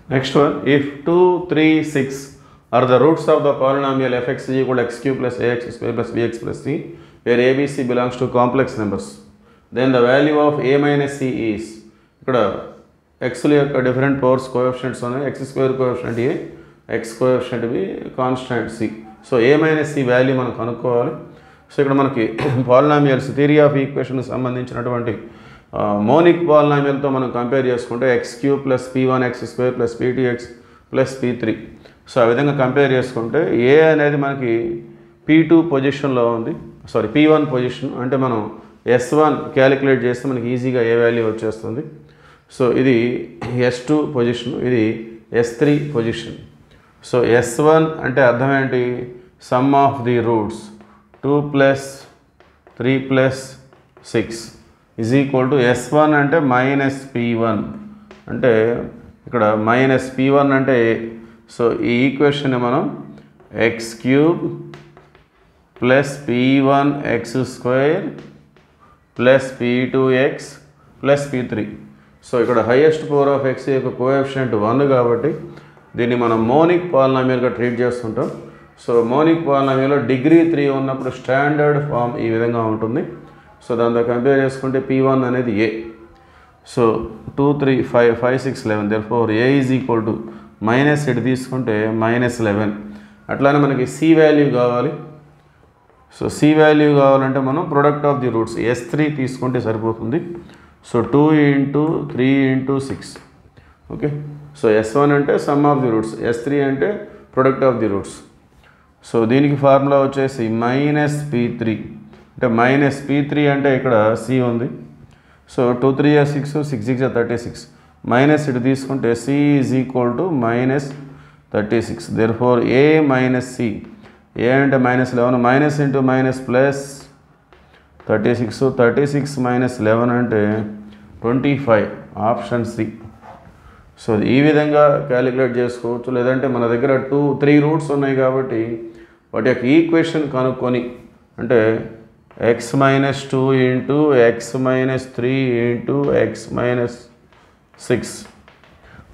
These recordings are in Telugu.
Next one, if 2, 3, 6 are the roots of the polynomial fx is equal to x cube plus ax square plus bx plus c, where abc belongs to complex numbers, then the value of a minus c is, ఇక్కడ x యొక్క డిఫరెంట్ పవర్స్ కోఎఫిషియంట్స్ ఉన్నాయి, x square coefficient A, x coefficient B, constant C. So A minus C value మనం కనుక్కోవాలి. సో ఇక్కడ మనకి పాలినామియల్స్ థియరీ ఆఫ్ ఈక్వేషన్కి సంబంధించినటువంటి మోనిక్ పాలినామియల్తో మనం కంపేర్ చేసుకుంటే X cube plus p1 x square plus p2x plus p3. So ఆ విధంగా కంపేర్ చేసుకుంటే ఏ అనేది మనకి p2 పొజిషన్లో ఉంది, సారీ p1 పొజిషన్, అంటే మనం s1 క్యాలిక్యులేట్ చేస్తే మనకి ఈజీగా ఏ వాల్యూ వచ్చేస్తుంది. సో ఇది s2 పొజిషన్, ఇది s3 పొజిషన్. సో s1 అంటే అర్థం ఏంటి, some of the roots 2 plus 3 plus 6 is equal to s1 అంటే మైనస్ p1, అంటే ఇక్కడ మైనస్ p1 అంటే ఏ. సో ఈ ఈక్వేషన్ని మనం X cube plus p1 x square plus p2x plus p3. So ఇక్కడ హైయెస్ట్ పవర్ ఆఫ్ x యొక్క కోఎఫిషియంట్ 1 కాబట్టి దీన్ని మనం మోనిక్ పాలినామియల్గా ట్రీట్ చేస్తుంటాం. సో మోనిక్ పాలినామియల్లో డిగ్రీ 3 ఉన్నప్పుడు స్టాండర్డ్ ఫామ్ ఈ విధంగా ఉంటుంది. సో దాంతో కంపేర్ చేసుకుంటే p1 అనేది A. So 2, 3, 5, 5, 6, 11, therefore a is equal to minus ఇటు తీసుకుంటే మైనస్ 11. అట్లానే మనకి సి వాల్యూ కావాలి. సో సి వాల్యూ కావాలంటే మనం product of the roots s3 తీసుకుంటే సరిపోతుంది. So 2 × 3 × 6, okay. సో s1 అంటే some of the roots, s3 అంటే product of the roots. So దీనికి ఫార్ములా వచ్చేసి మైనస్ p3, అంటే మైనస్ p3 అంటే ఇక్కడ c ఉంది. సో 2, 3 6, 6, 6 36, మైనస్ ఇటు తీసుకుంటే c is equal to minus 36. Therefore a minus c, ఏ అంటే minus 11, minus into minus plus 36, 36 minus 11 అంటే 25, ఆప్షన్ సి. సో ఈ విధంగా క్యాలిక్యులేట్ చేసుకోవచ్చు. లేదంటే మన దగ్గర 2, 3 రూట్స్ ఉన్నాయి కాబట్టి వాటి యొక్క ఈక్వేషన్ కనుక్కొని, అంటే x minus 2 into x minus 3 into x minus 6,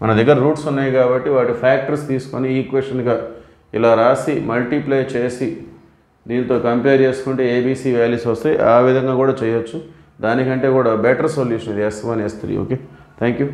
మన దగ్గర రూట్స్ ఉన్నాయి కాబట్టి వాటి ఫ్యాక్టర్స్ తీసుకొని ఈక్వేషన్గా ఇలా రాసి మల్టిప్లై చేసి దీంతో కంపేర్ చేసుకుంటే ఏబీసీ వాల్యూస్ వస్తాయి. ఆ విధంగా కూడా చేయొచ్చు. దానికంటే కూడా బెటర్ సొల్యూషన్ ఇది s1 s3. Okay, thank you.